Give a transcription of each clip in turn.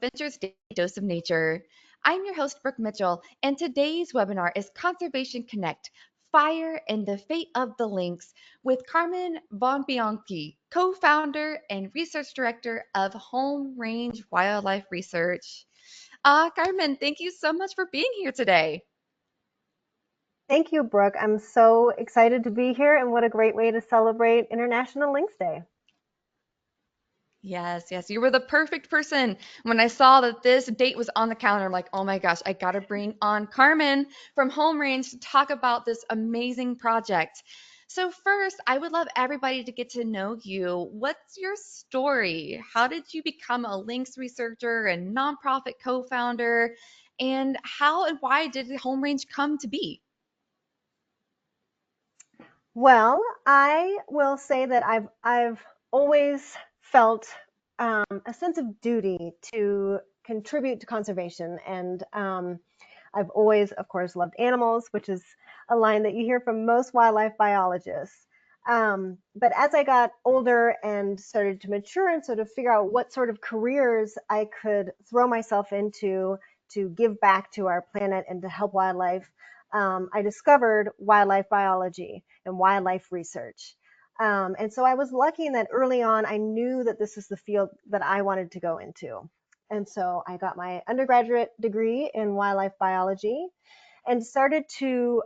Adventure's Daily Dose of Nature. I'm your host, Brooke Mitchell, and today's webinar is Conservation Connect Fire and the Fate of the Lynx with Carmen Vanbianchi, co founder and research director of Home Range Wildlife Research. Carmen, thank you so much for being here today. Thank you, Brooke. I'm so excited to be here, and what a great way to celebrate International Lynx Day. Yes, yes, you were the perfect person. When I saw that this date was on the calendar, I'm like, oh my gosh, I gotta bring on Carmen from Home Range to talk about this amazing project. So, first, I would love everybody to get to know you. What's your story? How did you become a lynx researcher and nonprofit co founder? And how and why did Home Range come to be? Well, I will say that I've always felt a sense of duty to contribute to conservation, and I've always, of course, loved animals, which is a line that you hear from most wildlife biologists. But as I got older and started to mature and sort of figure out what sort of careers I could throw myself into to give back to our planet and to help wildlife, I discovered wildlife biology and wildlife research. And so I was lucky in that early on, I knew that this is the field that I wanted to go into. And so I got my undergraduate degree in wildlife biology and started to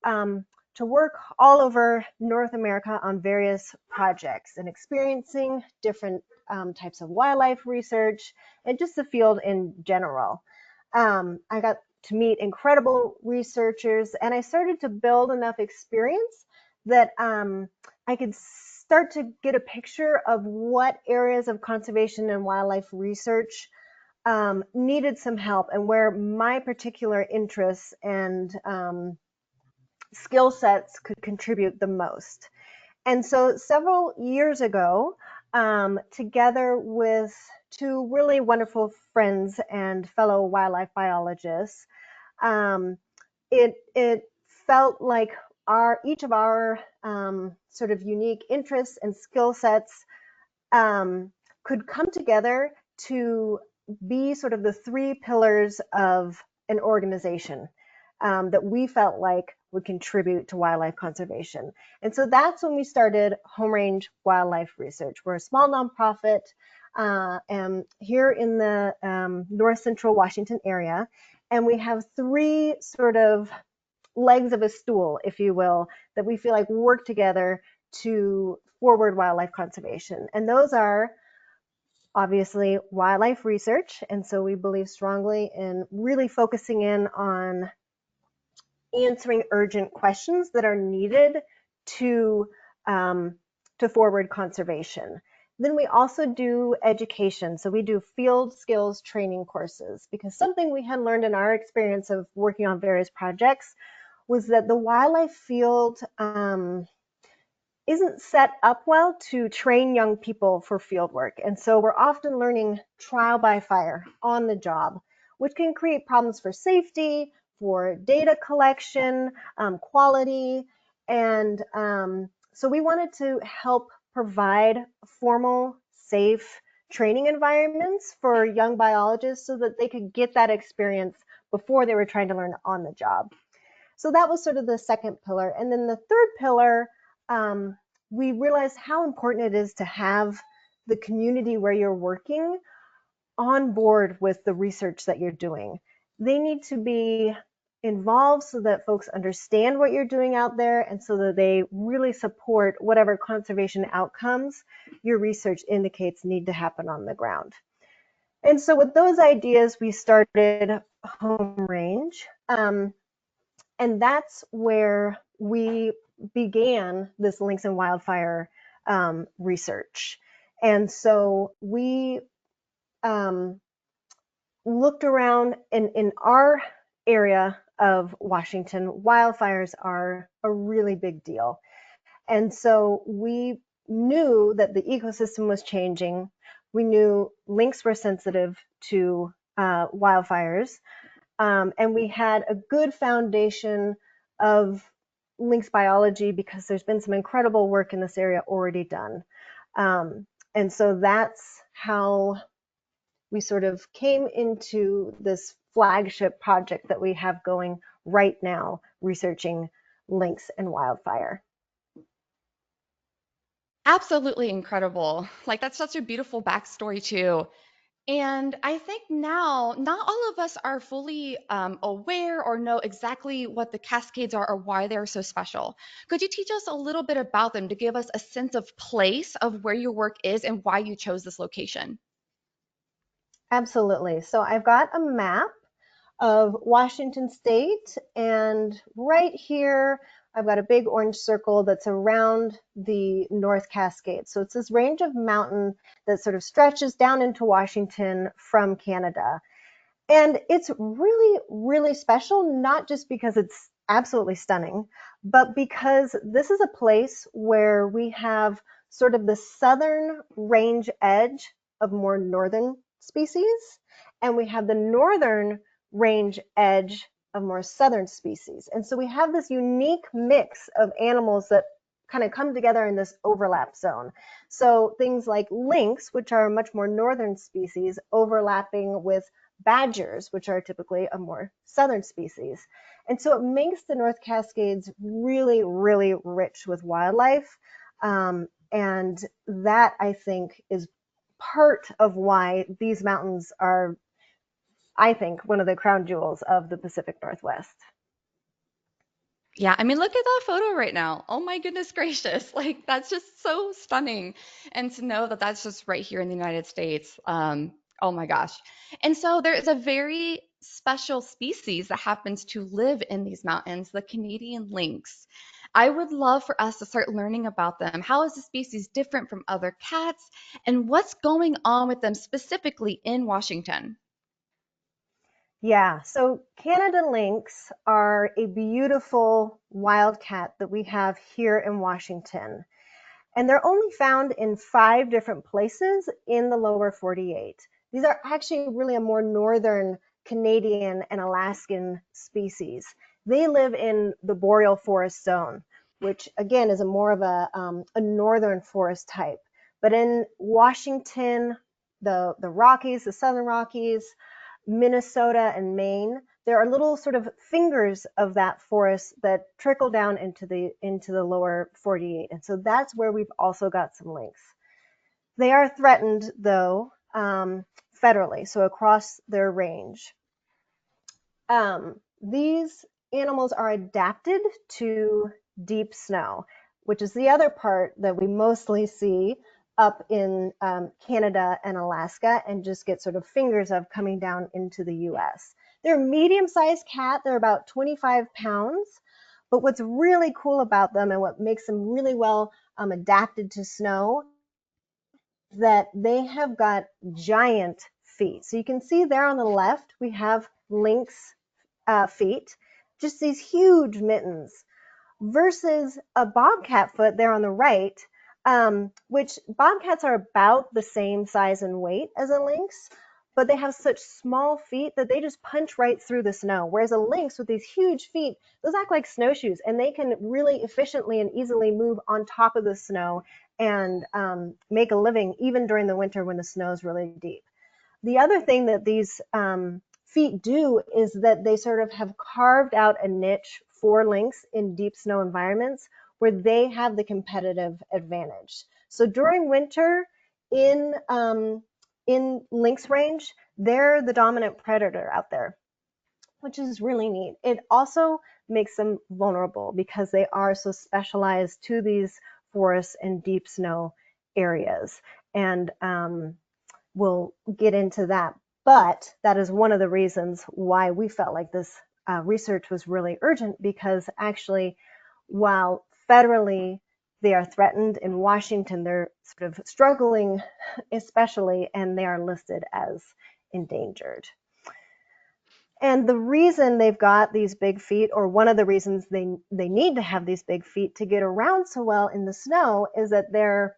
work all over North America on various projects and experiencing different types of wildlife research and just the field in general. I got to meet incredible researchers, and I started to build enough experience that I could start to get a picture of what areas of conservation and wildlife research needed some help and where my particular interests and skill sets could contribute the most. And so several years ago, together with two really wonderful friends and fellow wildlife biologists, um, it felt like each of our sort of unique interests and skill sets could come together to be sort of the three pillars of an organization that we felt like would contribute to wildlife conservation. And so that's when we started Home Range Wildlife Research. We're a small nonprofit here in the north central Washington area. And we have three sort of legs of a stool, if you will, that we feel like work together to forward wildlife conservation. And those are obviously wildlife research. And so we believe strongly in really focusing in on answering urgent questions that are needed to forward conservation. Then we also do education. So we do field skills training courses, because something we had learned in our experience of working on various projects was that the wildlife field isn't set up well to train young people for field work. And so we're often learning trial by fire on the job, which can create problems for safety, for data collection, quality. And so we wanted to help provide formal, safe training environments for young biologists so that they could get that experience before they were trying to learn on the job. So that was sort of the second pillar. And then the third pillar, we realized how important it is to have the community where you're working on board with the research that you're doing. They need to be involved so that folks understand what you're doing out there and so that they really support whatever conservation outcomes your research indicates need to happen on the ground. And so with those ideas, we started Home Range. And that's where we began this lynx and wildfire research. And so we looked around in our area of Washington, wildfires are a really big deal. And so we knew that the ecosystem was changing. We knew lynx were sensitive to wildfires. And we had a good foundation of lynx biology because there's been some incredible work in this area already done. And so that's how we sort of came into this flagship project that we have going right now, researching lynx and wildfire. Absolutely incredible. Like, that's such a beautiful backstory, too. And I think now, not all of us are fully aware or know exactly what the Cascades are or why they're so special. Could you teach us a little bit about them to give us a sense of place of where your work is and why you chose this location? Absolutely. So I've got a map of Washington State, and right here I've got a big orange circle that's around the North Cascade. So it's this range of mountain that sort of stretches down into Washington from Canada. And it's really, really special, not just because it's absolutely stunning, but because this is a place where we have sort of the southern range edge of more northern species, and we have the northern range edge of more southern species. And so we have this unique mix of animals that kind of come together in this overlap zone. So things like lynx, which are a much more northern species, overlapping with badgers, which are typically a more southern species. And so it makes the North Cascades really, really rich with wildlife. And that, I think, is part of why these mountains are, I think, one of the crown jewels of the Pacific Northwest. Yeah, I mean, look at that photo right now. Oh my goodness gracious. Like, that's just so stunning. And to know that that's just right here in the United States. Oh my gosh. And so there is a very special species that happens to live in these mountains, the Canadian lynx. I would love for us to start learning about them. How is the species different from other cats? And what's going on with them specifically in Washington? Yeah, so Canada lynx are a beautiful wildcat that we have here in Washington. And they're only found in 5 different places in the lower 48. These are actually really a more northern Canadian and Alaskan species. They live in the boreal forest zone, which again is a more of a northern forest type. But in Washington, the Rockies, the Southern Rockies, Minnesota and Maine, there are little sort of fingers of that forest that trickle down into the lower 48. And so that's where we've also got some lynx. They are threatened though, federally, so across their range. These animals are adapted to deep snow, which is the other part that we mostly see up in Canada and Alaska and just get sort of fingers of coming down into the US. They're a medium-sized cat. They're about 25 pounds. But what's really cool about them and what makes them really well adapted to snow is that they have got giant feet. So you can see there on the left, we have lynx feet, just these huge mittens, versus a bobcat foot there on the right, which bobcats are about the same size and weight as a lynx, but they have such small feet that they just punch right through the snow. Whereas a lynx with these huge feet, those act like snowshoes, and they can really efficiently and easily move on top of the snow and make a living even during the winter when the snow is really deep. The other thing that these feet do is that they sort of have carved out a niche for lynx in deep snow environments where they have the competitive advantage. So during winter in lynx range, they're the dominant predator out there, which is really neat. It also makes them vulnerable because they are so specialized to these forests and deep snow areas. And we'll get into that. But that is one of the reasons why we felt like this research was really urgent, because actually, while federally they are threatened, in Washington they're sort of struggling, especially, and they are listed as endangered. And the reason they've got these big feet, or one of the reasons they need to have these big feet to get around so well in the snow, is that their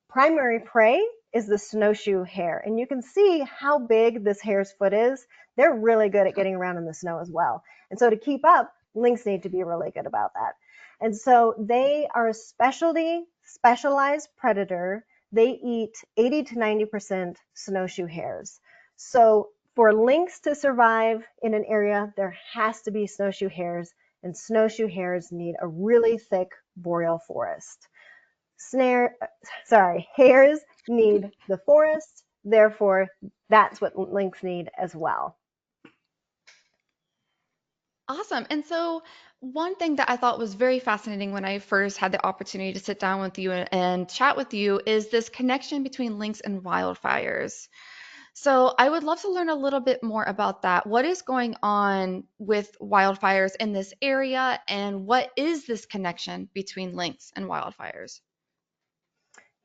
primary prey is the snowshoe hare. And you can see how big this hare's foot is. They're really good at getting around in the snow as well. And so to keep up, lynx need to be really good about that. And so they are a specialized predator they eat 80 to 90% snowshoe hares. So for lynx to survive in an area, there has to be snowshoe hares, and snowshoe hares need a really thick boreal forest. Hares need the forest, therefore that's what lynx need as well. Awesome. And so, one thing that I thought was very fascinating when I first had the opportunity to sit down with you and chat with you is this connection between lynx and wildfires. So, I would love to learn a little bit more about that. What is going on with wildfires in this area, and what is this connection between lynx and wildfires?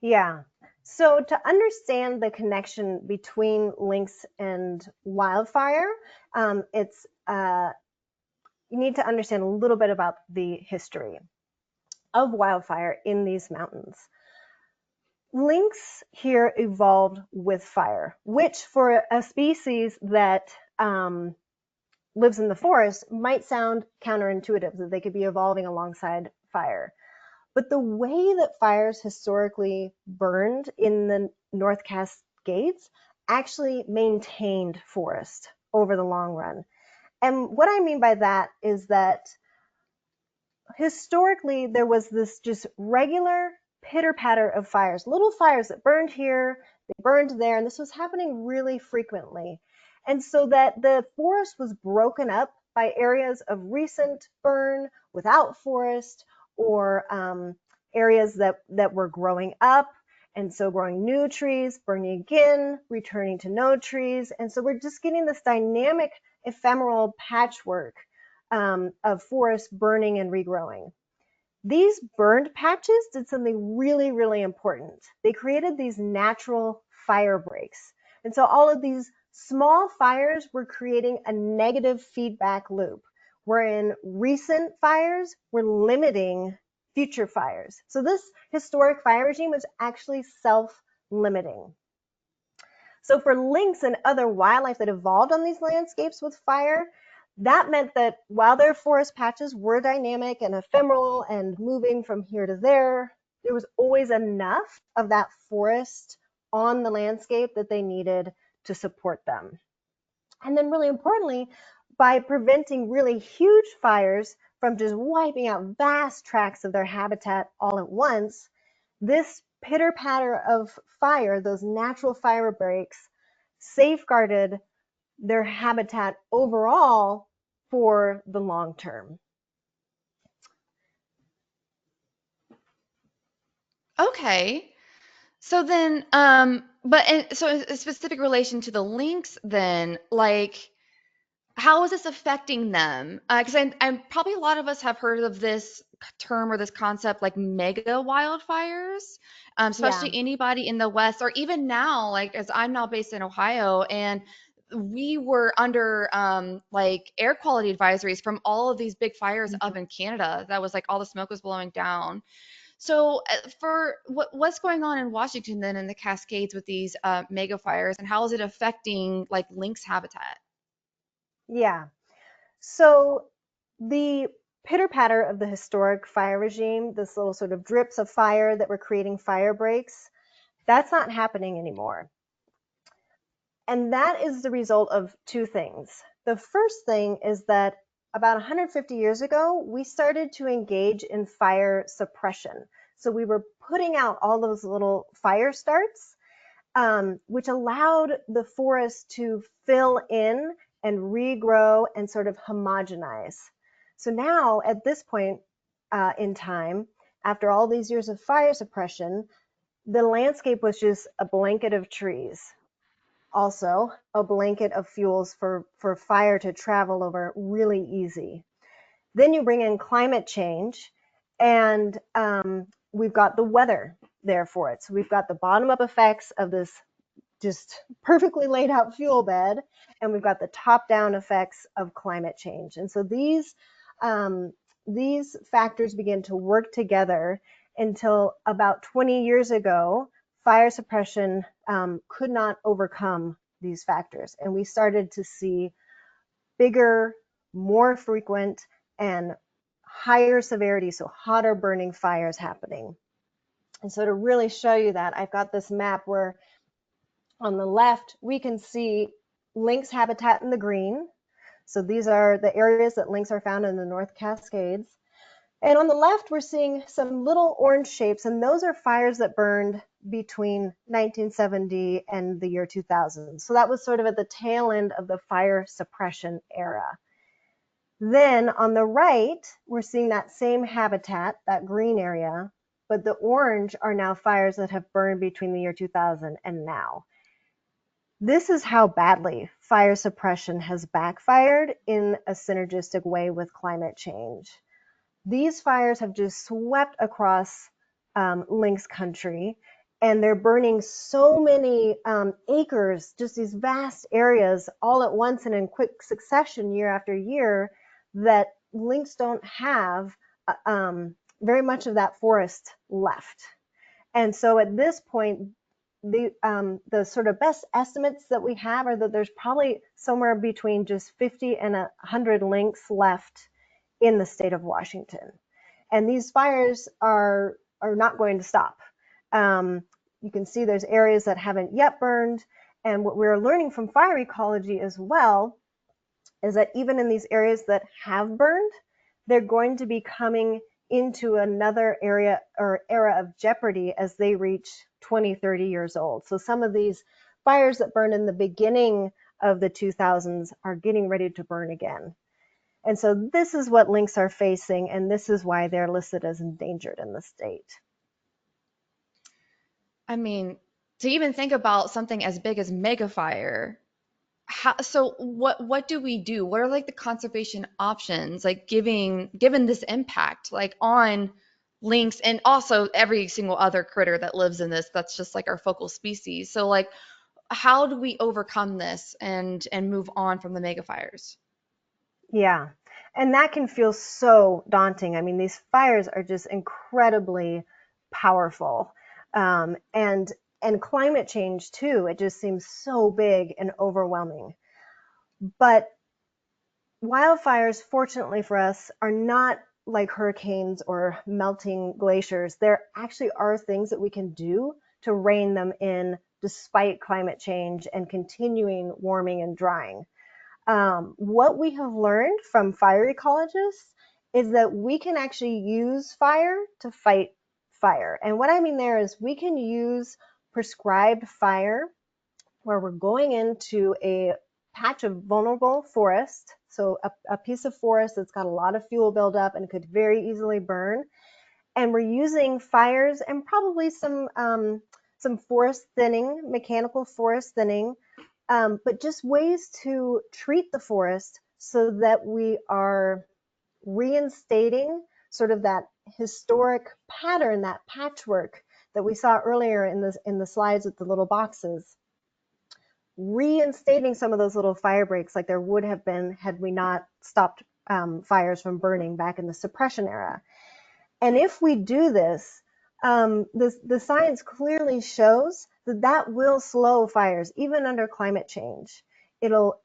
Yeah. So to understand the connection between lynx and wildfire, it's you need to understand a little bit about the history of wildfire in these mountains. Lynx here evolved with fire, which for a species that lives in the forest might sound counterintuitive that they could be evolving alongside fire. But the way that fires historically burned in the North Cascades actually maintained forest over the long run. And what I mean by that is that historically there was this just regular pitter patter of fires, little fires that burned here, they burned there, and this was happening really frequently. And so that the forest was broken up by areas of recent burn without forest, or areas that were growing up, and so growing new trees, burning again, returning to no trees. And so we're just getting this dynamic ephemeral patchwork of forests burning and regrowing. These burned patches did something really, really important. They created these natural fire breaks. And so all of these small fires were creating a negative feedback loop, wherein recent fires were limiting future fires. So this historic fire regime was actually self-limiting. So for lynx and other wildlife that evolved on these landscapes with fire, that meant that while their forest patches were dynamic and ephemeral and moving from here to there was always enough of that forest on the landscape that they needed to support them. And then really importantly, by preventing really huge fires from just wiping out vast tracts of their habitat all at once, this pitter patter of fire, those natural fire breaks, safeguarded their habitat overall for the long term. Okay. So then, but so in a specific relation to the lynx, then, like, how is this affecting them? Because I'm probably a lot of us have heard of this term or this concept like mega wildfires, Yeah. especially anybody in the West or even now, like as I'm now based in Ohio and we were under like air quality advisories from all of these big fires Mhm. up in Canada. That was like all the smoke was blowing down. So, for what's going on in Washington then in the Cascades with these mega fires, and how is it affecting like lynx habitat? Yeah. So the pitter patter of the historic fire regime, this little sort of drips of fire that were creating fire breaks, that's not happening anymore. And that is the result of two things. The first thing is that about 150 years ago, we started to engage in fire suppression. So we were putting out all those little fire starts, which allowed the forest to fill in and regrow and sort of homogenize. So now, at this point in time, after all these years of fire suppression, the landscape was just a blanket of trees, also a blanket of fuels for fire to travel over really easy. Then you bring in climate change, and we've got the weather there for it. So we've got the bottom up effects of this just perfectly laid out fuel bed, and we've got the top down effects of climate change. And so these factors begin to work together until about 20 years ago, fire suppression could not overcome these factors. And we started to see bigger, more frequent, and higher severity, so hotter burning fires happening. And so to really show you that, I've got this map where on the left, we can see lynx habitat in the green. So these are the areas that lynx are found in the North Cascades. And on the left, we're seeing some little orange shapes, and those are fires that burned between 1970 and the year 2000. So that was sort of at the tail end of the fire suppression era. Then on the right, we're seeing that same habitat, that green area, but the orange are now fires that have burned between the year 2000 and now. This is how badly fire suppression has backfired in a synergistic way with climate change. These fires have just swept across lynx country, and they're burning so many acres, just these vast areas all at once and in quick succession year after year, that lynx don't have very much of that forest left. And so at this point, the sort of best estimates that we have are that there's probably somewhere between just 50 and 100 lynx left in the state of Washington. And these fires are not going to stop. You can see there's areas that haven't yet burned. And what we're learning from fire ecology as well is that even in these areas that have burned, they're going to be coming into another area or era of jeopardy as they reach 20, 30 years old. So some of these fires that burned in the beginning of the 2000s are getting ready to burn again. And so this is what lynx are facing, and this is why they're listed as endangered in the state. I mean, to even think about something as big as megafire, so what do we do? What are like the conservation options, like given this impact, like on lynx and also every single other critter that lives in this, that's just like our focal species. So like how do we overcome this and move on from the megafires? Yeah. And that can feel so daunting. I mean, these fires are just incredibly powerful. And climate change too, it just seems so big and overwhelming. But wildfires, fortunately for us, are not like hurricanes or melting glaciers. There actually are things that we can do to rein them in despite climate change and continuing warming and drying. What we have learned from fire ecologists is that we can actually use fire to fight fire. And what I mean there is we can use prescribed fire where we're going into a patch of vulnerable forest, so a piece of forest that's got a lot of fuel buildup and could very easily burn. And we're using fires and probably some forest thinning, mechanical forest thinning, but just ways to treat the forest so that we are reinstating sort of that historic pattern, that patchwork that we saw earlier in the slides with the little boxes, reinstating some of those little fire breaks like there would have been had we not stopped fires from burning back in the suppression era. And if we do this, the science clearly shows that that will slow fires, even under climate change. It'll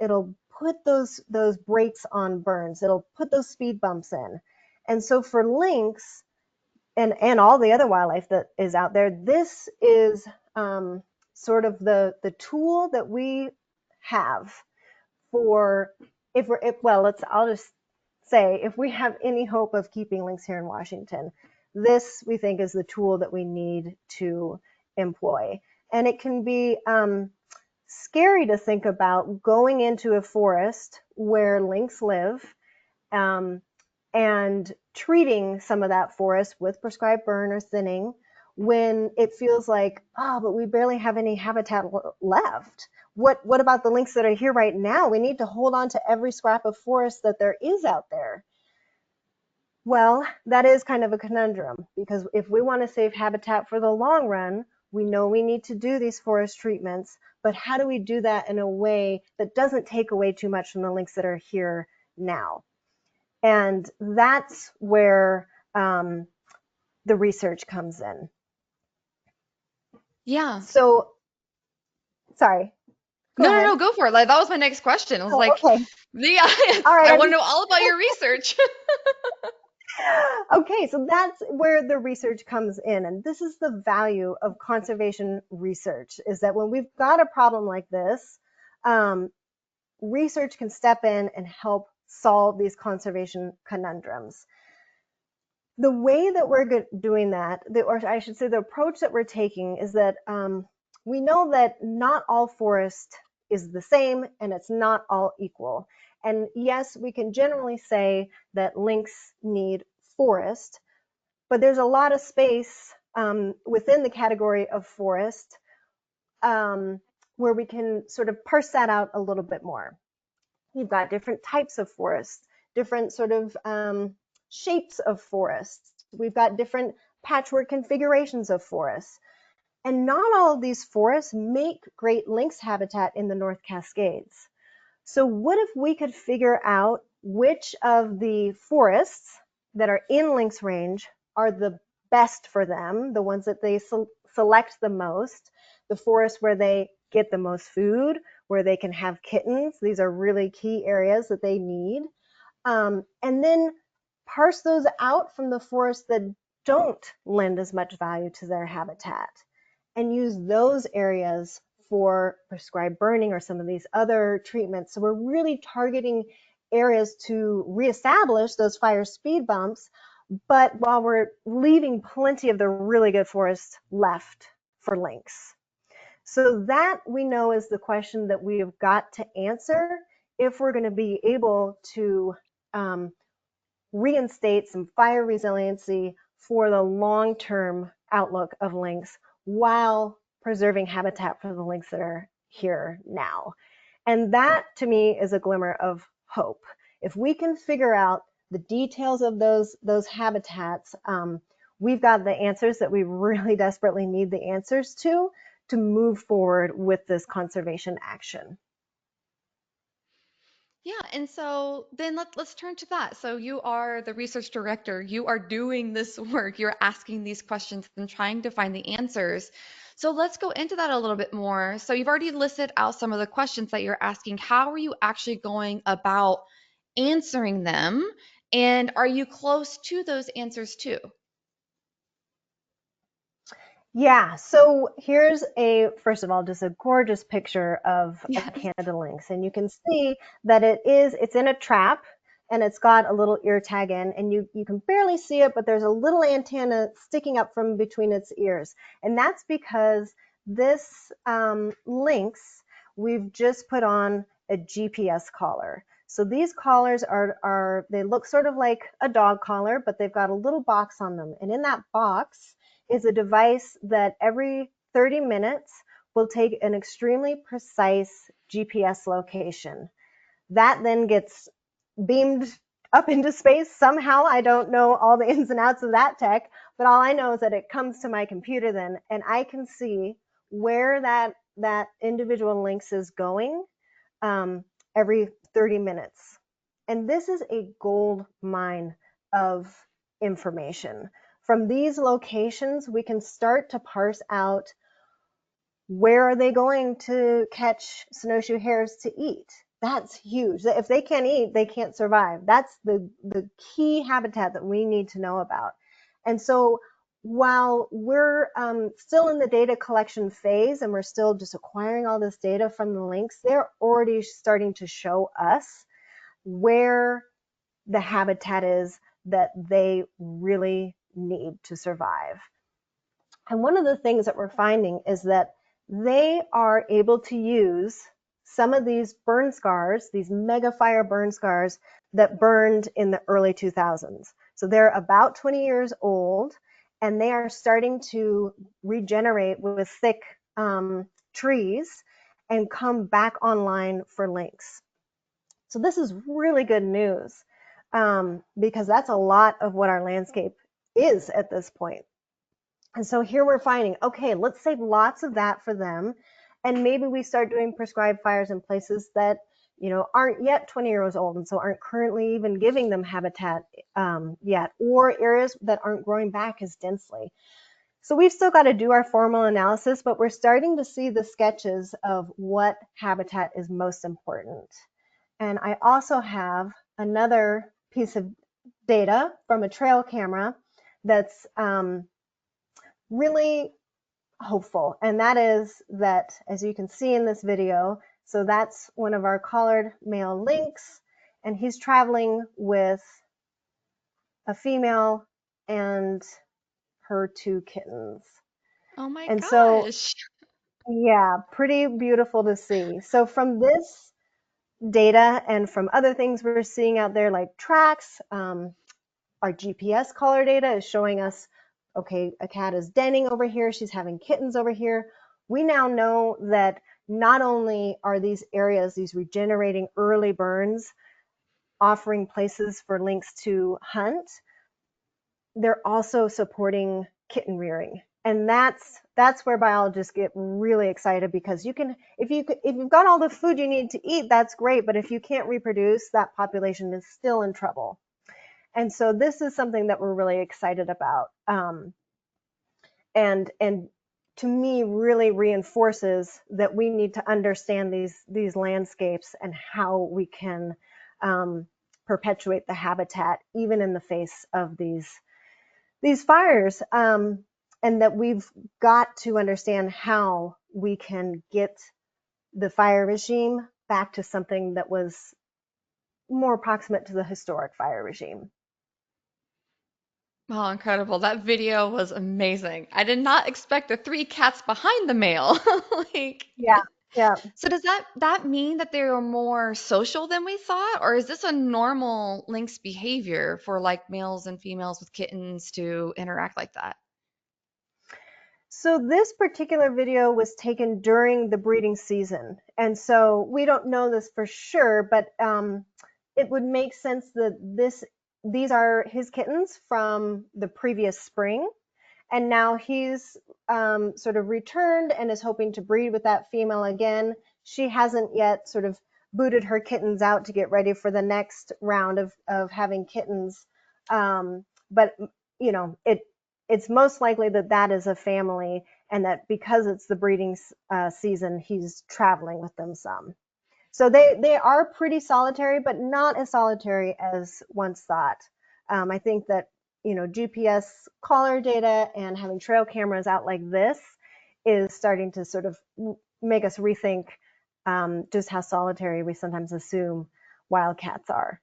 put those brakes on burns. It'll put those speed bumps in. And so for lynx and all the other wildlife that is out there, this is sort of the tool that we have for I'll just say if we have any hope of keeping lynx here in Washington, this we think is the tool that we need to employ. And it can be scary to think about going into a forest where lynx live and treating some of that forest with prescribed burn or thinning when it feels like, oh, but we barely have any habitat left. What about the lynx that are here right now? We need to hold on to every scrap of forest that there is out there. Well, that is kind of a conundrum because if we want to save habitat for the long run, we know we need to do these forest treatments, but how do we do that in a way that doesn't take away too much from the lynx that are here now? And that's where the research comes in. Yeah. So, sorry, go No, no, ahead. no, go for it. Like that was my next question. I was Oh, like, okay. yeah, All right. I want to know all about your research. Okay, so that's where the research comes in. And this is the value of conservation research, is that when we've got a problem like this, um, research can step in and help solve these conservation conundrums. The way that we're doing that, or I should say the approach that we're taking, is that we know that not all forest is the same and it's not all equal. And yes, we can generally say that lynx need forest, but there's a lot of space within the category of forest um, where we can sort of parse that out a little bit more. You've got different types of forests, different sort of shapes of forests. We've got different patchwork configurations of forests. And not all of these forests make great lynx habitat in the North Cascades. So what if we could figure out which of the forests that are in lynx range are the best for them, the ones that they select the most, the forests where they get the most food, where they can have kittens. These are really key areas that they need. And then parse those out from the forests that don't lend as much value to their habitat and use those areas for prescribed burning or some of these other treatments. So we're really targeting areas to reestablish those fire speed bumps, but while we're leaving plenty of the really good forest left for lynx. So that we know is the question that we have got to answer if we're going to be able to reinstate some fire resiliency for the long-term outlook of lynx while preserving habitat for the lynx that are here now. And that, to me, is a glimmer of hope. If we can figure out the details of those habitats, we've got the answers that we really desperately need the answers to move forward with this conservation action. Yeah, and so then let's turn to that. So you are the research director. You are doing this work. You're asking these questions and trying to find the answers. So let's go into that a little bit more. So you've already listed out some of the questions that you're asking. How are you actually going about answering them? And are you close to those answers too? Yeah, so here's first of all, just a gorgeous picture of a Yes. Canada lynx. And you can see that it's in a trap and it's got a little ear tag in and you can barely see it, but there's a little antenna sticking up from between its ears. And that's because this lynx, we've just put on a GPS collar. So these collars they look sort of like a dog collar, but they've got a little box on them. And in that box, is a device that every 30 minutes will take an extremely precise GPS location. That then gets beamed up into space somehow. I don't know all the ins and outs of that tech, but all I know is that it comes to my computer then, and I can see where that individual lynx is going every 30 minutes. And this is a gold mine of information. From these locations, we can start to parse out where are they going to catch snowshoe hares to eat. That's huge. If they can't eat, they can't survive. That's the key habitat that we need to know about. And so while we're still in the data collection phase and we're still just acquiring all this data from the lynx, they're already starting to show us where the habitat is that they really need to survive. And one of the things that we're finding is that they are able to use some of these burn scars, these mega fire burn scars that burned in the early 2000s. So they're about 20 years old and they are starting to regenerate with thick trees and come back online for lynx. So this is really good news because that's a lot of what our landscape is at this point. And so here we're finding, okay, let's save lots of that for them. And maybe we start doing prescribed fires in places that, aren't yet 20 years old and so aren't currently even giving them habitat yet, or areas that aren't growing back as densely. So we've still got to do our formal analysis, but we're starting to see the sketches of what habitat is most important. And I also have another piece of data from a trail camera that's really hopeful. And that is that, as you can see in this video, so that's one of our collared male lynx, and he's traveling with a female and her 2 kittens. Oh my And so, gosh. yeah, pretty beautiful to see. So from this data and from other things we're seeing out there like tracks, our GPS collar data is showing us, okay, a cat is denning over here, she's having kittens over here. We now know that not only are these areas, these regenerating early burns, offering places for lynx to hunt, they're also supporting kitten rearing. And that's where biologists get really excited, because you can, if you've got all the food you need to eat, that's great, but if you can't reproduce, that population is still in trouble. And so this is something that we're really excited about, and to me really reinforces that we need to understand these landscapes and how we can perpetuate the habitat even in the face of these fires, and that we've got to understand how we can get the fire regime back to something that was more approximate to the historic fire regime. Oh, incredible. That video was amazing. I did not expect the 3 cats behind the male. Like, Yeah, yeah. so does that mean that they are more social than we thought, or is this a normal lynx behavior for like males and females with kittens to interact like that? So this particular video was taken during the breeding season. And so we don't know this for sure, but it would make sense that these are his kittens from the previous spring. And now he's sort of returned and is hoping to breed with that female again. She hasn't yet sort of booted her kittens out to get ready for the next round of having kittens. But you know, it's most likely that that is a family, and that because it's the breeding season, he's traveling with them some. So they are pretty solitary, but not as solitary as once thought. I think that, you know, GPS collar data and having trail cameras out like this is starting to sort of make us rethink just how solitary we sometimes assume wildcats are.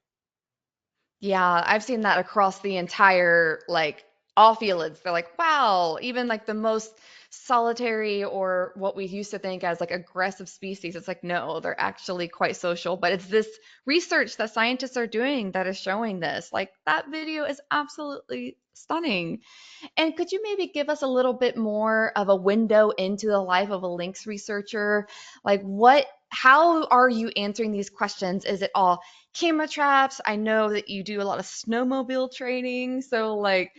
Yeah, I've seen that across the entire like all fields. They're like, wow, even like the most solitary or what we used to think as like aggressive species, it's like, no, they're actually quite social. But it's this research that scientists are doing that is showing this. Like that video is absolutely stunning. And could you maybe give us a little bit more of a window into the life of a lynx researcher? Like how are you answering these questions? Is it all camera traps? I know that you do a lot of snowmobile training. So like,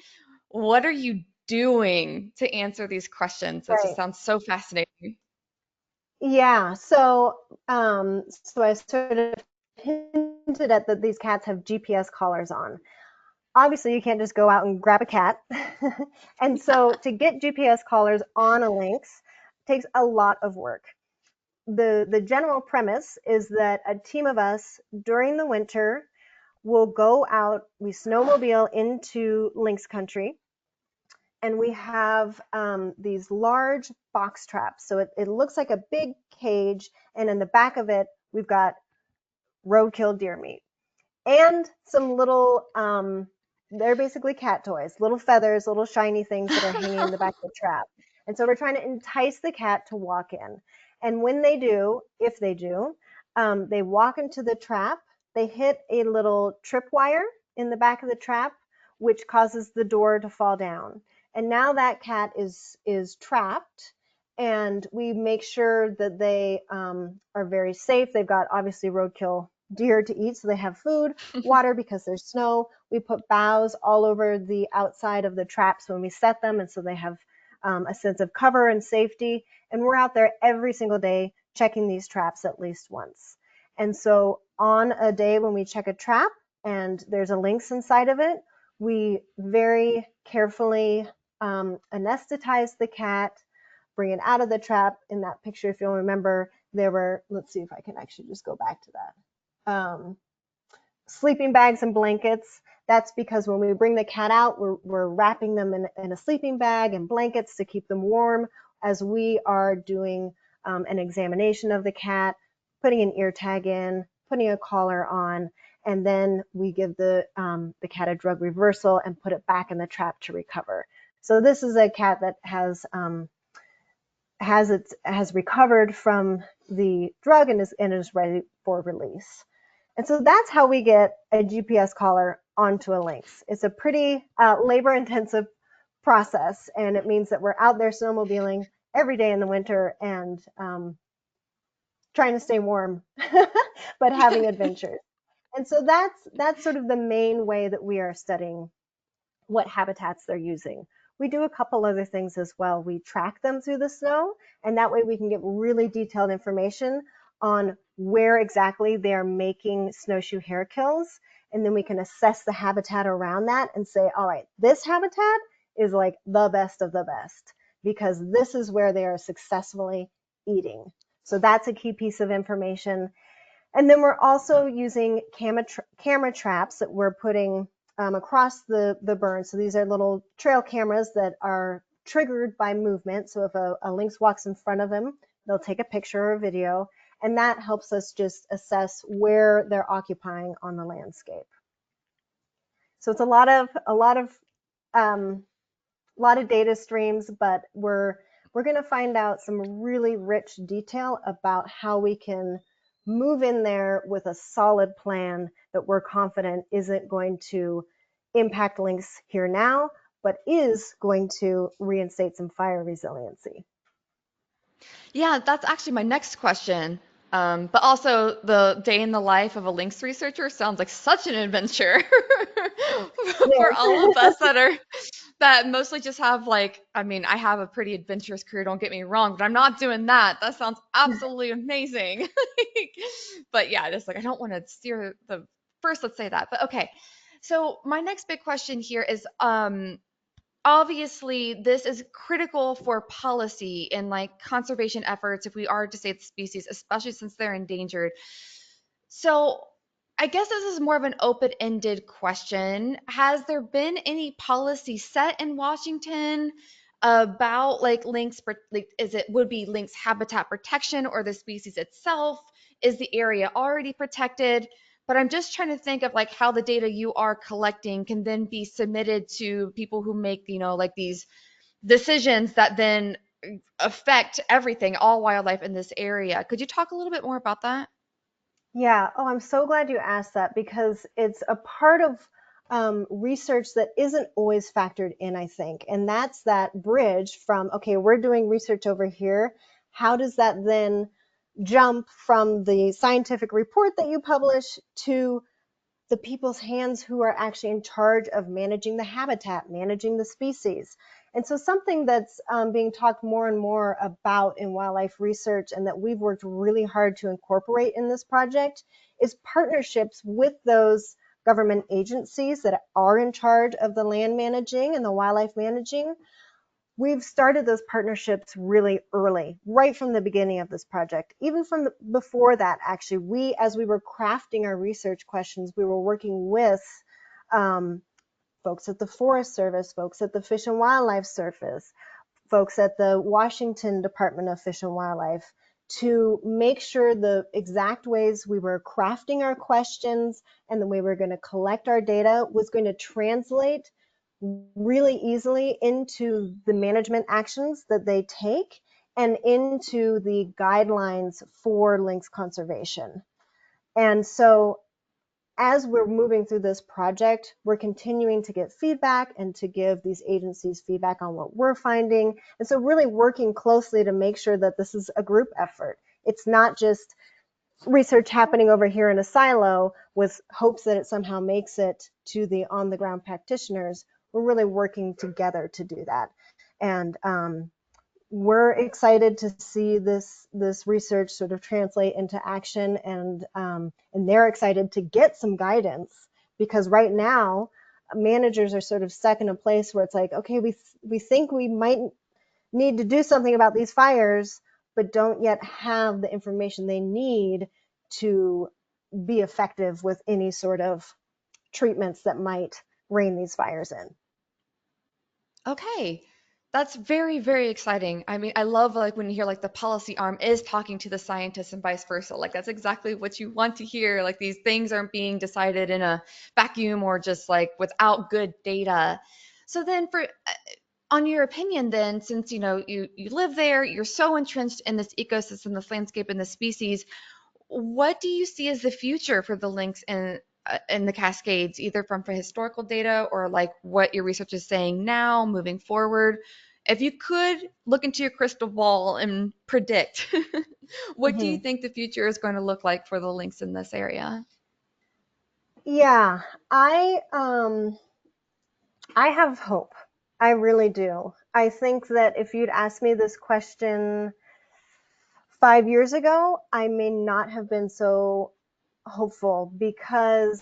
what are you doing to answer these questions? It just Right. sounds so fascinating. Yeah. So I sort of hinted at that these cats have GPS collars on. Obviously you can't just go out and grab a cat. And so to get GPS collars on a lynx takes a lot of work. The general premise is that a team of us during the winter will go out, we snowmobile into lynx country, and we have these large box traps. So it looks like a big cage, and in the back of it, we've got roadkill deer meat and some little they're basically cat toys, little feathers, little shiny things that are hanging in the back of the trap. And so we're trying to entice the cat to walk in. And when they do, if they do, they walk into the trap, they hit a little tripwire in the back of the trap, which causes the door to fall down. And now that cat is trapped, and we make sure that they are very safe. They've got obviously roadkill deer to eat, so they have food, water because there's snow. We put boughs all over the outside of the traps when we set them, and so they have a sense of cover and safety. And we're out there every single day checking these traps at least once. And so on a day when we check a trap and there's a lynx inside of it, we very carefully anesthetize the cat, bring it out of the trap. In that picture, if you'll remember, there were, let's see if I can actually just go back to that. sleeping bags and blankets. That's because when we bring the cat out, we're wrapping them in a sleeping bag and blankets to keep them warm as we are doing an examination of the cat, putting an ear tag in, putting a collar on, and then we give the cat a drug reversal and put it back in the trap to recover. So this is a cat that has recovered from the drug and is ready for release. And so that's how we get a GPS collar onto a lynx. It's a pretty labor-intensive process, and it means that we're out there snowmobiling every day in the winter and trying to stay warm, but having adventures. And so that's sort of the main way that we are studying what habitats they're using. We do a couple other things as well. We track them through the snow, and that way we can get really detailed information on where exactly they're making snowshoe hare kills. And then we can assess the habitat around that and say, all right, this habitat is like the best of the best because this is where they are successfully eating. So that's a key piece of information. And then we're also using camera traps that we're putting across the burn. So these are little trail cameras that are triggered by movement. So if a lynx walks in front of them, they'll take a picture or a video, and that helps us just assess where they're occupying on the landscape. So it's a lot of data streams, but we're going to find out some really rich detail about how we can move in there with a solid plan that we're confident isn't going to impact lynx here now, but is going to reinstate some fire resiliency. Yeah, that's actually my next question. But also, the day in the life of a lynx researcher sounds like such an adventure for all of Yes. us that mostly just have like, I mean, I have a pretty adventurous career, don't get me wrong, but I'm not doing that. That sounds absolutely amazing. But yeah, just like I don't want to steer the first, let's say that. But okay. So my next big question here is obviously this is critical for policy and like conservation efforts if we are to save the species, especially since they're endangered. So I guess this is more of an open-ended question. Has there been any policy set in Washington about like lynx, like is it would be lynx habitat protection or the species itself? Is the area already protected? But I'm just trying to think of like how the data you are collecting can then be submitted to people who make, like these decisions that then affect everything, all wildlife in this area. Could you talk a little bit more about that? Yeah. Oh, I'm so glad you asked that because it's a part of research that isn't always factored in, I think. And that's that bridge from, okay, we're doing research over here. How does that then jump from the scientific report that you publish to the people's hands who are actually in charge of managing the habitat, managing the species? And so something that's being talked more and more about in wildlife research and that we've worked really hard to incorporate in this project is partnerships with those government agencies that are in charge of the land managing and the wildlife managing. We've started those partnerships really early, right from the beginning of this project. Even from before that, actually, as we were crafting our research questions, we were working with um, folks at the Forest Service, folks at the Fish and Wildlife Service, folks at the Washington Department of Fish and Wildlife to make sure the exact ways we were crafting our questions and the way we were going to collect our data was going to translate really easily into the management actions that they take and into the guidelines for lynx conservation. And so as we're moving through this project, we're continuing to get feedback and to give these agencies feedback on what we're finding. And so really working closely to make sure that this is a group effort. It's not just research happening over here in a silo with hopes that it somehow makes it to the on the ground practitioners. We're really working together to do that. And we're excited to see this research sort of translate into action, and they're excited to get some guidance because right now managers are sort of stuck in a place where it's like, okay, we think we might need to do something about these fires, but don't yet have the information they need to be effective with any sort of treatments that might rein these fires in. Okay. That's very, very exciting. I mean, I love like when you hear like the policy arm is talking to the scientists and vice versa. Like that's exactly what you want to hear. Like these things aren't being decided in a vacuum or just like without good data. So then for on your opinion then, since you live there, you're so entrenched in this ecosystem, this landscape and the species, what do you see as the future for the lynx in the Cascades, either from historical data or like what your research is saying now, moving forward? If you could look into your crystal ball and predict, what do you Mm-hmm. think the future is going to look like for the lynx in this area? Yeah, I um I have hope. I really do. I think that if you'd asked me this question 5 years ago, I may not have been so hopeful because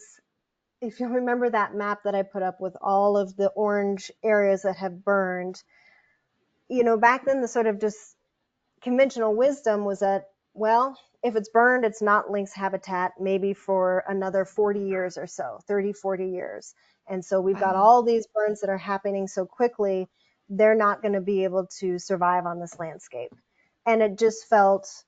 if you remember that map that I put up with all of the orange areas that have burned, back then the sort of just conventional wisdom was that, well, if it's burned, it's not lynx habitat, maybe for another 40 years or so, 30, 40 years. And so we've got Wow. all these burns that are happening so quickly, they're not going to be able to survive on this landscape. And it just felt,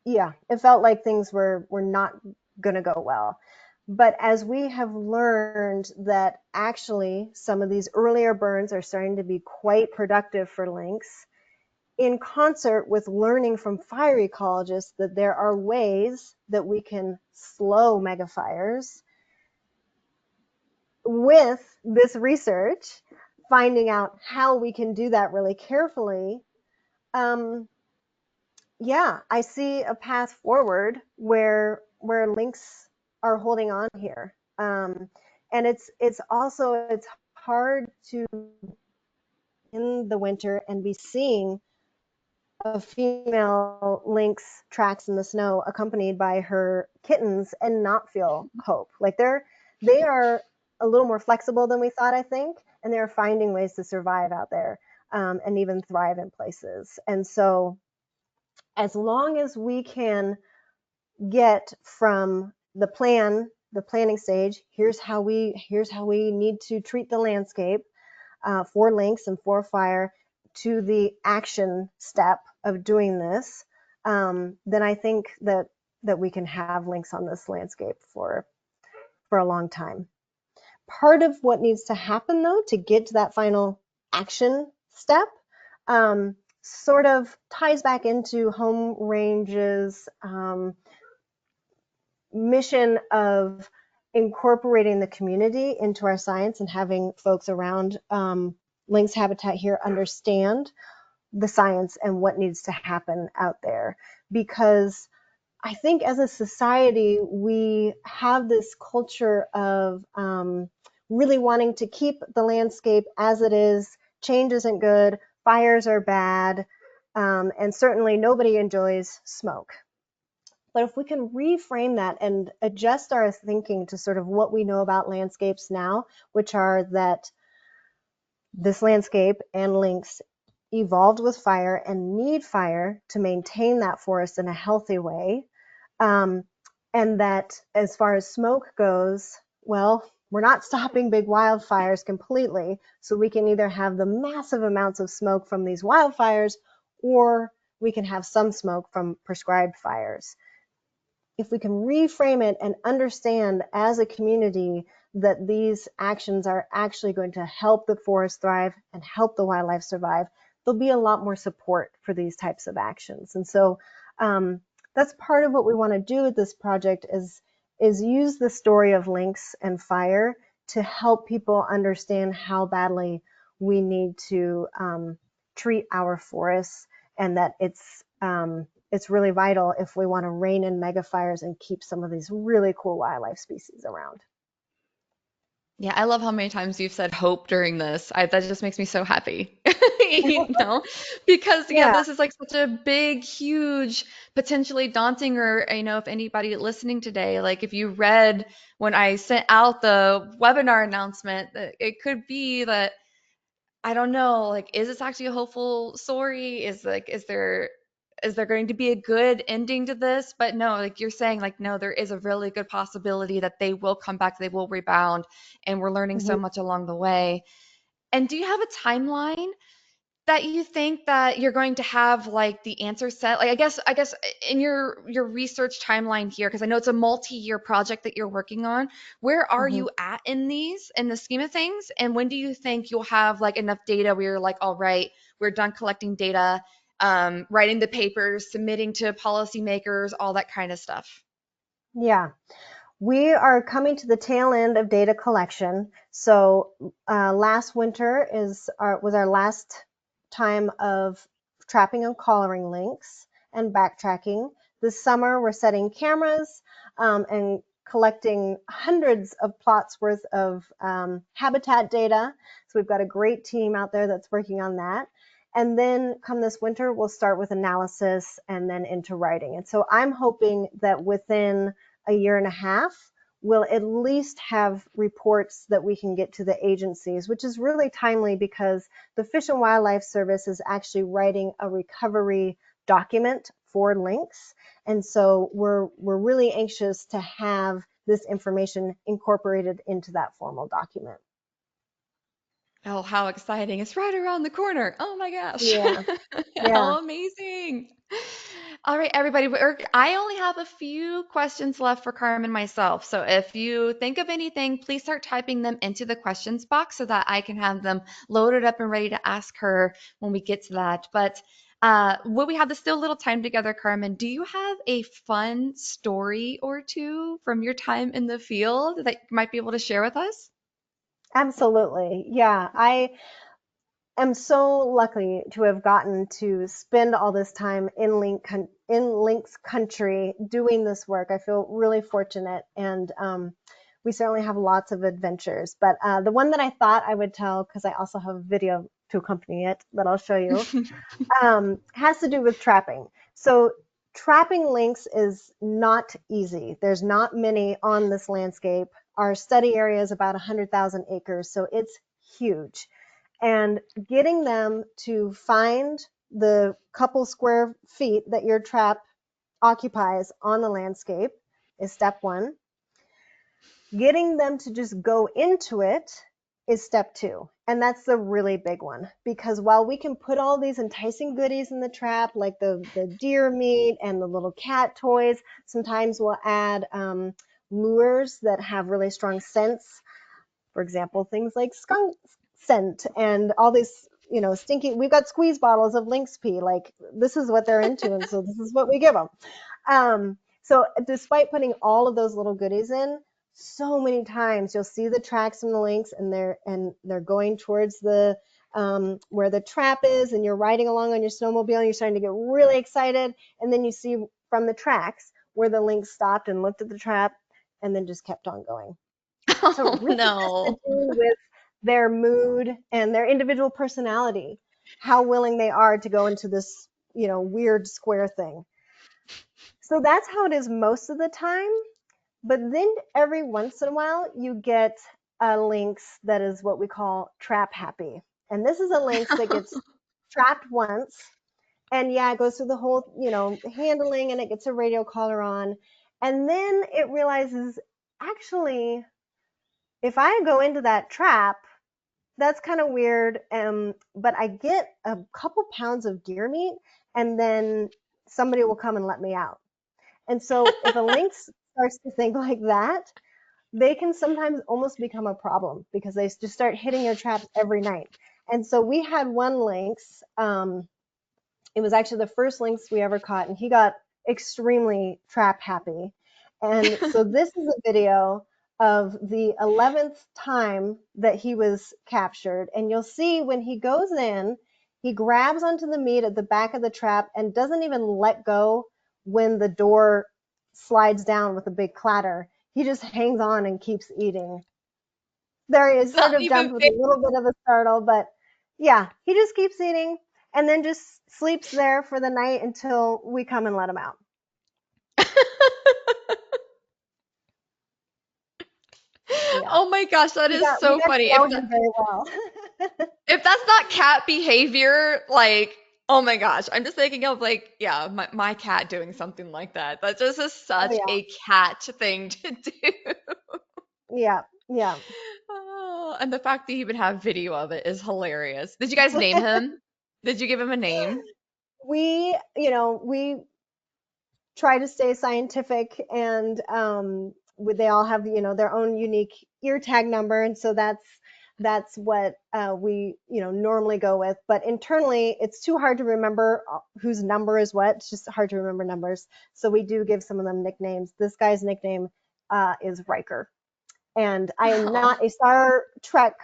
yeah, it felt like things were not going to go well. But as we have learned that actually some of these earlier burns are starting to be quite productive for lynx, in concert with learning from fire ecologists that there are ways that we can slow megafires, with this research, finding out how we can do that really carefully, um, yeah, I see a path forward where lynx are holding on here. And it's hard to in the winter and be seeing a female lynx tracks in the snow accompanied by her kittens and not feel hope. Like they are a little more flexible than we thought, I think, and they're finding ways to survive out there, and even thrive in places. And so as long as we can get from the planning stage, here's how we need to treat the landscape, for lynx and for fire, to the action step of doing this, then I think that we can have lynx on this landscape for a long time. Part of what needs to happen, though, to get to that final action step, sort of ties back into home ranges, mission of incorporating the community into our science and having folks around, lynx habitat here understand the science and what needs to happen out there. Because I think as a society, we have this culture of, really wanting to keep the landscape as it is. Change isn't good, fires are bad, and certainly nobody enjoys smoke. But if we can reframe that and adjust our thinking to sort of what we know about landscapes now, which are that this landscape and lynx evolved with fire and need fire to maintain that forest in a healthy way, um, and that as far as smoke goes, well, we're not stopping big wildfires completely, so we can either have the massive amounts of smoke from these wildfires, or we can have some smoke from prescribed fires. If we can reframe it and understand as a community that these actions are actually going to help the forest thrive and help the wildlife survive, there'll be a lot more support for these types of actions. And so, that's part of what we want to do with this project is use the story of lynx and fire to help people understand how badly we need to, treat our forests, and that it's really vital if we want to rein in megafires and keep some of these really cool wildlife species around. Yeah, I love how many times you've said hope during this. That just makes me so happy. You know, because yeah, Yeah. this is like such a big, huge, potentially daunting, or if anybody listening today, like if you read when I sent out the webinar announcement, that it could be that I don't know, like, is this actually a hopeful story? Is there is there going to be a good ending to this? But no, like you're saying, like, no, there is a really good possibility that they will come back, they will rebound, and we're learning so Mhm. much along the way. And do you have a timeline that you think that you're going to have like the answer set? Like I guess in your research timeline here, because I know it's a multi-year project that you're working on, where are Mhm. you at in the scheme of things? And when do you think you'll have like enough data where you're like, all right, we're done collecting data, writing the papers, submitting to policymakers, all that kind of stuff? Yeah. We are coming to the tail end of data collection. So last winter was our last time of trapping and collaring lynx and backtracking. This summer, we're setting cameras and collecting hundreds of plots worth of habitat data. So we've got a great team out there that's working on that. And then come this winter, we'll start with analysis and then into writing. And so I'm hoping that within a year and a half, we'll at least have reports that we can get to the agencies, which is really timely because the Fish and Wildlife Service is actually writing a recovery document for lynx. And so we're really anxious to have this information incorporated into that formal document. Oh, how exciting. It's right around the corner. Oh my gosh. Yeah, yeah. How amazing. All right, everybody. I only have a few questions left for Carmen myself. So if you think of anything, please start typing them into the questions box so that I can have them loaded up and ready to ask her when we get to that. But will we have this still a little time together, Carmen? Do you have a fun story or two from your time in the field that you might be able to share with us? Absolutely. Yeah, I am so lucky to have gotten to spend all this time in Lynx country doing this work. I feel really fortunate, and we certainly have lots of adventures. But the one that I thought I would tell, because I also have a video to accompany it that I'll show you, has to do with trapping. So trapping lynx is not easy. There's not many on this landscape. Our study area is about 100,000 acres, so it's huge. And getting them to find the couple square feet that your trap occupies on the landscape is step one. Getting them to just go into it is step two. And that's the really big one because while we can put all these enticing goodies in the trap, like the deer meat and the little cat toys, sometimes we'll add lures that have really strong scents. For example, things like skunk scent and all these, stinky. We've got squeeze bottles of lynx pee. Like this is what they're into, and so this is what we give them. So despite putting all of those little goodies in, so many times you'll see the tracks from the lynx, and they're going towards the where the trap is, and you're riding along on your snowmobile, and you're starting to get really excited, and then you see from the tracks where the lynx stopped and looked at the trap, and then just kept on going. So it Oh really has to no. do with their mood and their individual personality, how willing they are to go into this, weird square thing. So that's how it is most of the time. But then every once in a while, you get a lynx that is what we call trap happy. And this is a lynx that gets trapped once. And yeah, it goes through the whole, handling, and it gets a radio collar on. And then it realizes, actually, if I go into that trap, that's kind of weird. But I get a couple pounds of deer meat, and then somebody will come and let me out. And so if a lynx starts to think like that, they can sometimes almost become a problem because they just start hitting your traps every night. And so we had one lynx. It was actually the first lynx we ever caught, and he got extremely trap happy. And so this is a video of the 11th time that he was captured. And you'll see when he goes in, he grabs onto the meat at the back of the trap and doesn't even let go when the door slides down with a big clatter. He just hangs on and keeps eating. There he is, sort Not of even jumped with fair. a little bit of a startle, but yeah, he just keeps eating and then just sleeps there for the night until we come and let him out. Yeah, Oh my gosh, that is we so got to funny. know him very well. If that's not cat behavior, like, Oh my gosh, I'm just thinking of like, yeah, my cat doing something like that. That just is Oh such yeah, a cat thing to do. yeah, yeah. Oh, and the fact that you even have video of it is hilarious. Did you guys name him? Did you give him a name? We try to stay scientific, and they all have their own unique ear tag number, and so that's what we normally go with. But internally, it's too hard to remember whose number is what. It's just hard to remember numbers, so we do give some of them nicknames. This guy's nickname is Riker, and I am Oh. not a Star Trek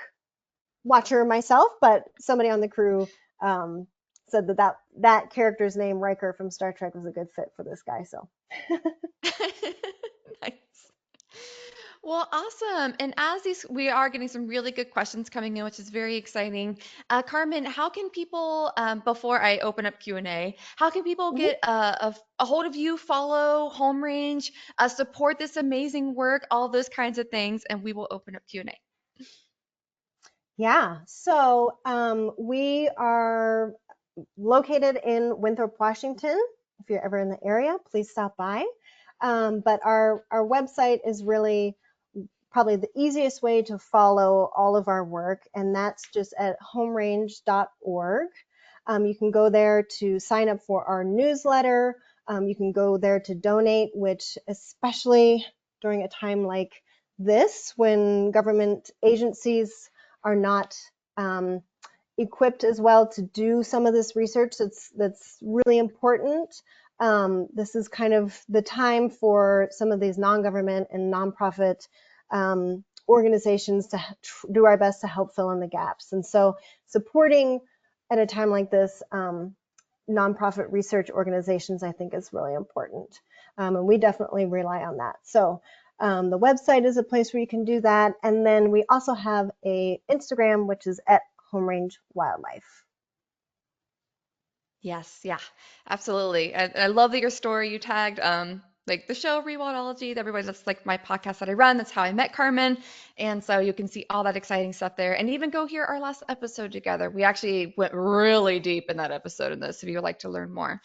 watcher myself, but somebody on the crew um, said that character's name, Riker from Star Trek, was a good fit for this guy. So Nice. Well, awesome. And as these, we are getting some really good questions coming in, which is very exciting. Carmen, how can people, before I open up Q&A, how can people mhm. get a hold of you, follow Home Range, support this amazing work, all those kinds of things, and we will open up Q&A. Yeah. So we are located in Winthrop, Washington. If you're ever in the area, please stop by. But our website is really probably the easiest way to follow all of our work, and that's just at homerange.org. You can go there to sign up for our newsletter. You can go there to donate, which, especially during a time like this, when government agencies are not um, equipped as well to do some of this research that's really important. This is kind of the time for some of these non-government and nonprofit organizations to do our best to help fill in the gaps. And so supporting at a time like this nonprofit research organizations, I think, is really important. And we definitely rely on that. So the website is a place where you can do that. And then we also have a Instagram, which is at Home Range Wildlife. Yes, yeah, absolutely. And I love that your story you tagged like the show Rewildology. Everybody, that's like my podcast that I run. That's how I met Carmen. And so you can see all that exciting stuff there. And even go hear our last episode together. We actually went really deep in that episode in this if you would like to learn more.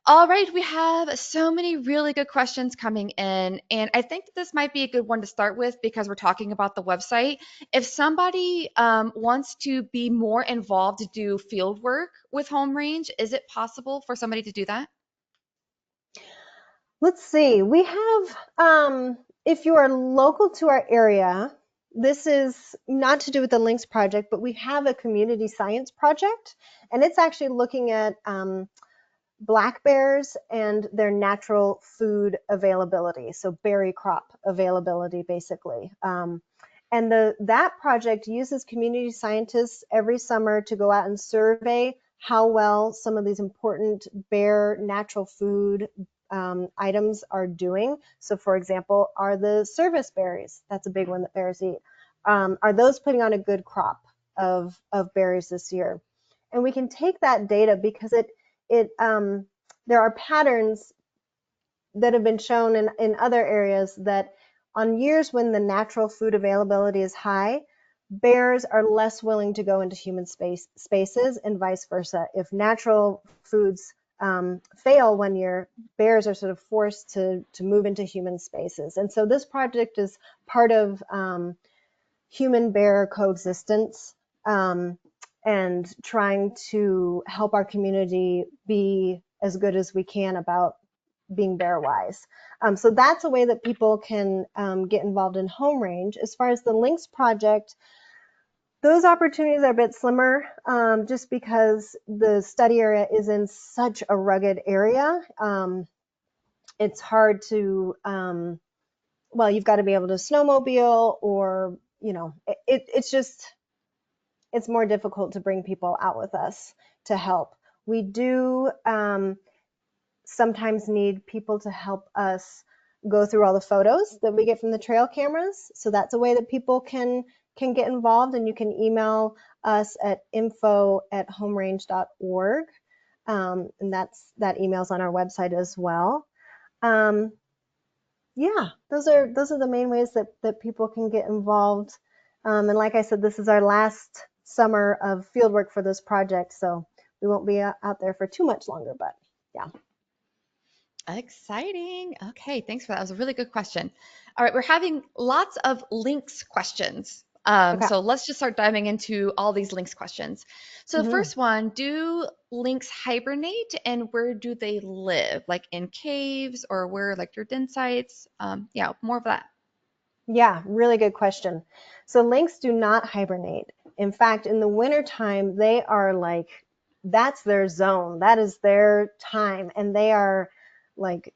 All right, we have so many really good questions coming in, and I think that this might be a good one to start with because we're talking about the website. If somebody wants to be more involved to do field work with Home Range, is it possible for somebody to do that? Let's see. We have, if you are local to our area, this is not to do with the Lynx project, but we have a community science project, and it's actually looking at black bears and their natural food availability, so berry crop availability, basically. And that project uses community scientists every summer to go out and survey how well some of these important bear natural food items are doing. So, for example, are the service berries, that's a big one that bears eat, are those putting on a good crop of berries this year? And we can take that data because it there are patterns that have been shown in other areas that on years when the natural food availability is high, bears are less willing to go into human spaces, and vice versa. If natural foods fail one year, bears are sort of forced to move into human spaces. And so this project is part of human bear coexistence, and trying to help our community be as good as we can about being bear wise. So that's a way that people can get involved in Home Range. As far as the Lynx project, those opportunities are a bit slimmer, just because the study area is in such a rugged area. It's hard to, well, you've got to be able to snowmobile, or, it's just, it's more difficult to bring people out with us to help. We do sometimes need people to help us go through all the photos that we get from the trail cameras. So that's a way that people can get involved, and you can email us at info@homerange.org. And that email's on our website as well. Um, yeah, those are the main ways that people can get involved. And like I said, this is our last summer of fieldwork for this project, so we won't be out there for too much longer. But yeah. Exciting. Okay, thanks for that. That was a really good question. All right, we're having lots of links questions. Okay. So let's just start diving into all these links questions. So the Hmm. first one, do lynx hibernate and where do they live? Like in caves or where like their den sites? Yeah, more of that. Yeah, really good question. So lynx do not hibernate. In fact, in the wintertime, they are like, that's their zone. That is their time. And they are like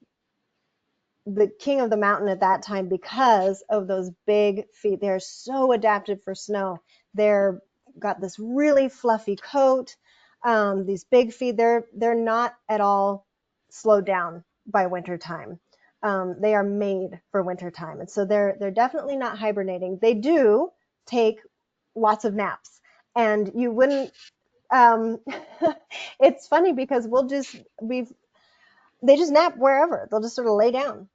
the king of the mountain at that time because of those big feet. They're so adapted for snow. They're got this really fluffy coat, these big feet. They're not at all slowed down by wintertime. They are made for wintertime, and so they're definitely not hibernating. They do take lots of naps, and you wouldn't. Um, it's funny because we've they just nap wherever. They'll just sort of lay down.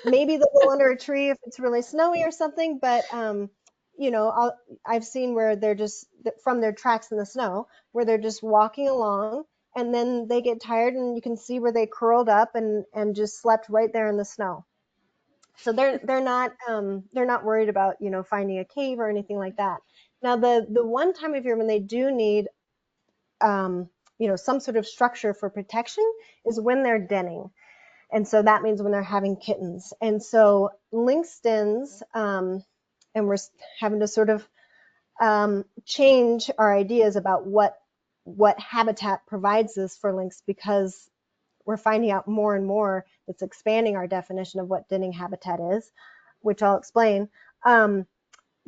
Maybe they'll go under a tree if it's really snowy or something, but I've seen where they're just from their tracks in the snow, where they're just walking along, and then they get tired, and you can see where they curled up and just slept right there in the snow. So they're not worried about finding a cave or anything like that. Now the one time of year when they do need um, some sort of structure for protection is when they're denning. And so that means when they're having kittens. And so lynx dens, and we're having to sort of change our ideas about what habitat provides this for lynx because we're finding out more and more that's expanding our definition of what denning habitat is, which I'll explain.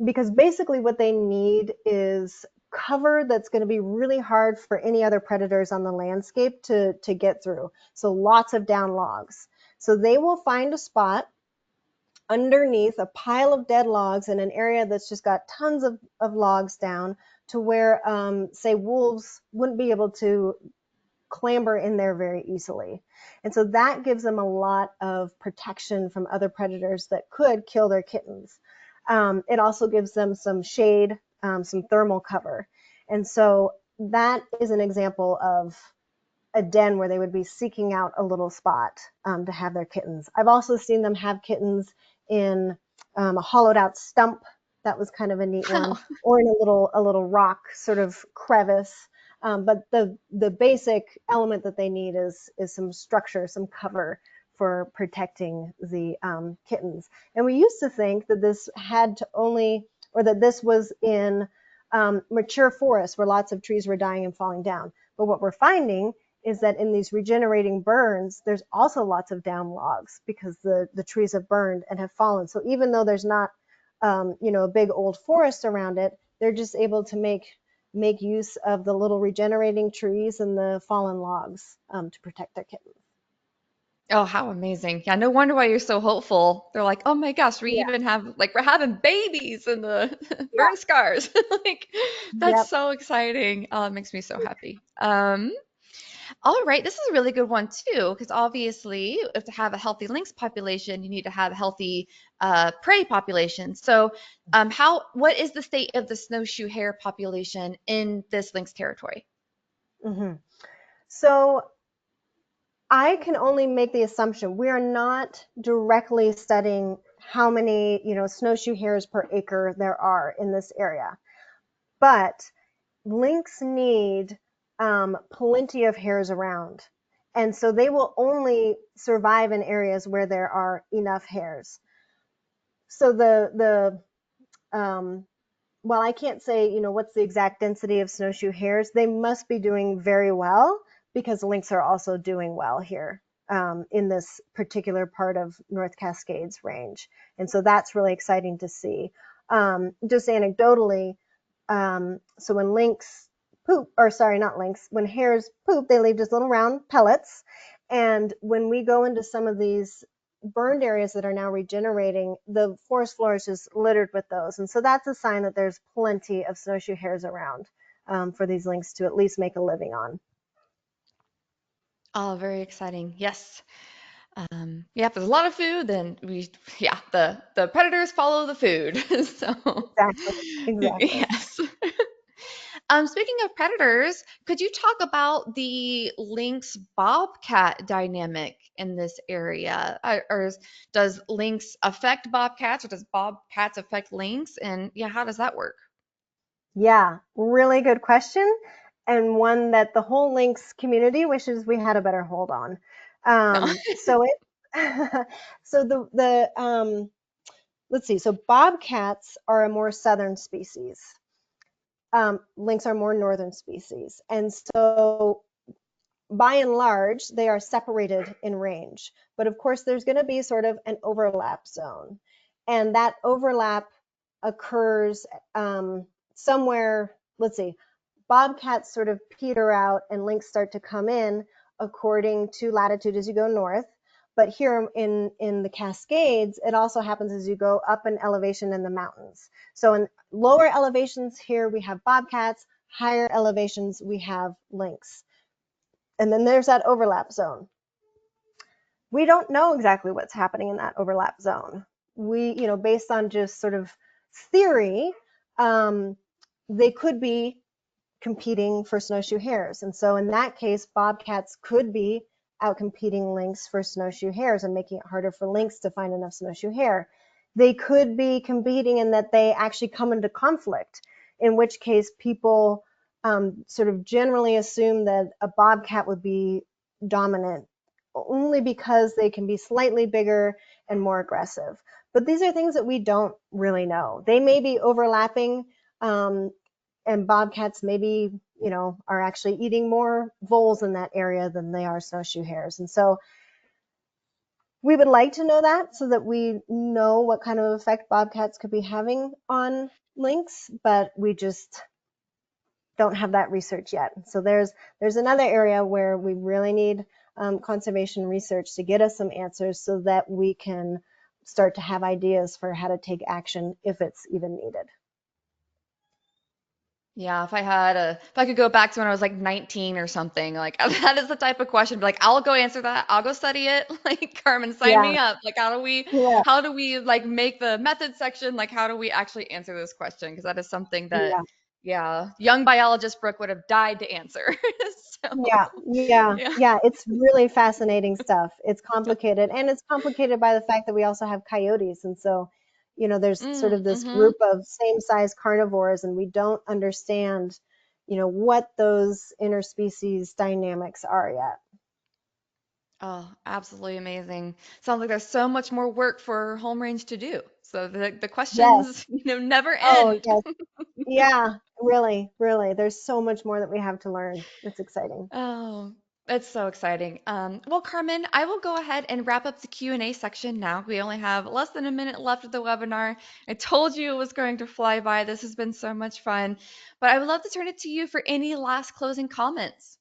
Because basically what they need is cover that's going to be really hard for any other predators on the landscape to get through. So lots of down logs. So they will find a spot underneath a pile of dead logs in an area that's just got tons of logs down to where, say, wolves wouldn't be able to clamber in there very easily. And so that gives them a lot of protection from other predators that could kill their kittens. It also gives them some shade, some thermal cover. And so that is an example of a den where they would be seeking out a little spot to have their kittens. I've also seen them have kittens in a hollowed out stump. That was kind of a neat one, Wow. or in a little rock sort of crevice. But the basic element that they need is some structure, some cover for protecting the kittens. And we used to think that this had to only, or that this was in mature forests where lots of trees were dying and falling down. But what we're finding is that in these regenerating burns, there's also lots of down logs because the trees have burned and have fallen. So even though there's not, a big old forest around it, they're just able to make use of the little regenerating trees and the fallen logs to protect their kittens. Oh, how amazing. Yeah, no wonder why you're so hopeful. They're like, oh my gosh, we Yeah, even have, like, we're having babies in the yeah, burn scars. Like, that's yep. so exciting. Oh, it makes me so happy. All right, this is a really good one too, because obviously, if to have a healthy lynx population, you need to have a healthy prey population. So, what is the state of the snowshoe hare population in this lynx territory? Hmm. So I can only make the assumption we are not directly studying how many, snowshoe hares per acre there are in this area. But lynx need plenty of hares around. And so they will only survive in areas where there are enough hares. So while I can't say, what's the exact density of snowshoe hares, they must be doing very well because lynx are also doing well here in this particular part of North Cascades range. And so that's really exciting to see. Just anecdotally, so when lynx poop, or sorry, not lynx, when hares poop, they leave just little round pellets. And when we go into some of these burned areas that are now regenerating, the forest floor is just littered with those. And so that's a sign that there's plenty of snowshoe hares around for these lynx to at least make a living on. Oh, very exciting. Yes. Yeah, if there's a lot of food, then yeah, the predators follow the food. So, Exactly. Exactly. yes. Speaking of predators, could you talk about the lynx bobcat dynamic in this area? Does lynx affect bobcats, or does bobcats affect lynx? And yeah, how does that work? Yeah, really good question, and one that the whole Lynx community wishes we had a better hold on. No. So it, so let's see. So bobcats are a more southern species. Lynx are more northern species, and so by and large, they are separated in range. But of course, there's going to be sort of an overlap zone. And that overlap occurs somewhere, let's see, bobcats sort of peter out and lynx start to come in according to latitude as you go north. But here in the Cascades, it also happens as you go up in elevation in the mountains. So in lower elevations here, we have bobcats, higher elevations, we have lynx. And then there's that overlap zone. We don't know exactly what's happening in that overlap zone. Based on just sort of theory, um, they could be competing for snowshoe hares. And so in that case, bobcats could be outcompeting lynx for snowshoe hares and making it harder for lynx to find enough snowshoe hare. They could be competing in that they actually come into conflict, in which case people sort of generally assume that a bobcat would be dominant only because they can be slightly bigger and more aggressive. But these are things that we don't really know. They may be overlapping, and bobcats maybe, are actually eating more voles in that area than they are snowshoe hares. And so we would like to know that so that we know what kind of effect bobcats could be having on lynx, but we just don't have that research yet. So there's another area where we really need conservation research to get us some answers so that we can start to have ideas for how to take action if it's even needed. Yeah, if I could go back to when I was like 19 or something, like that is the type of question. Like, I'll go answer that. I'll go study it. Like, Carmen, sign Yeah, me up. Like, yeah, how do we like make the method section? Like, how do we actually answer this question? Because that is something that, yeah. yeah, young biologist Brooke would have died to answer. So, Yeah, yeah, yeah. yeah. It's really fascinating stuff. It's complicated, and it's complicated by the fact that we also have coyotes, and so, there's sort of this Mm-hmm. group of same-size carnivores, and we don't understand, what those interspecies dynamics are yet. Oh, absolutely amazing. Sounds like there's so much more work for home range to do. So the Yes. questions, never Oh, end. yes. Yeah, really, really. There's so much more that we have to learn. It's exciting. Oh, that's so exciting. Well, Carmen, I will go ahead and wrap up the Q&A section now. We only have less than a minute left of the webinar. I told you it was going to fly by. This has been so much fun. But I would love to turn it to you for any last closing comments.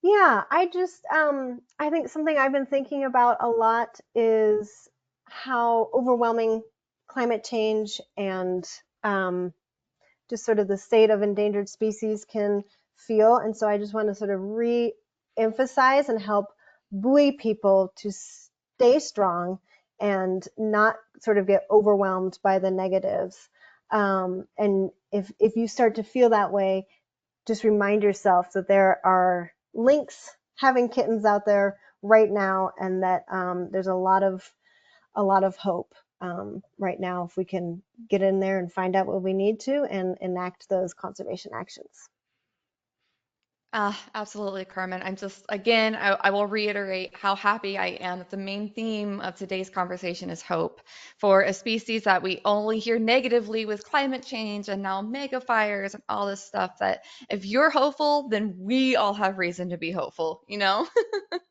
Yeah, I think something I've been thinking about a lot is how overwhelming climate change and um, just sort of the state of endangered species can feel. And so I just want to sort of re-emphasize and help buoy people to stay strong and not sort of get overwhelmed by the negatives. And if you start to feel that way, just remind yourself that there are lynx having kittens out there right now, and that there's a lot of hope right now if we can get in there and find out what we need to and enact those conservation actions. Absolutely, Carmen. Again, I will reiterate how happy I am that the main theme of today's conversation is hope for a species that we only hear negatively with climate change and now mega fires and all this stuff. That if you're hopeful, then we all have reason to be hopeful?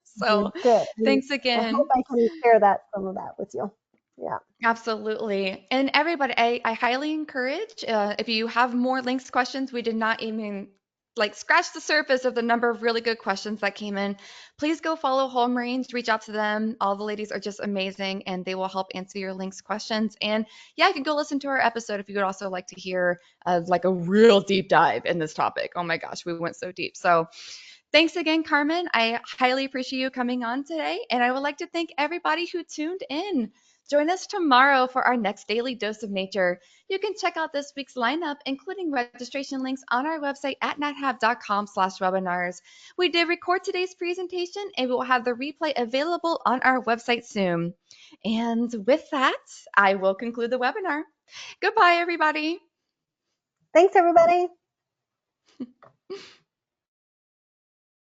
So Good. And thanks I hope again. I can share some of that with you. Yeah. Absolutely. And everybody, I highly encourage if you have more links questions, we did not even like scratch the surface of the number of really good questions that came in. Please go follow Home Range, reach out to them. All the ladies are just amazing and they will help answer your links questions. And yeah, you can go listen to our episode if you would also like to hear like a real deep dive in this topic. Oh my gosh, we went so deep. So thanks again, Carmen. I highly appreciate you coming on today. And I would like to thank everybody who tuned in. Join us tomorrow for our next daily dose of nature. You can check out this week's lineup, including registration links, on our website at nathab.com/webinars. We did record today's presentation and we will have the replay available on our website soon. And with that, I will conclude the webinar. Goodbye, everybody. Thanks, everybody.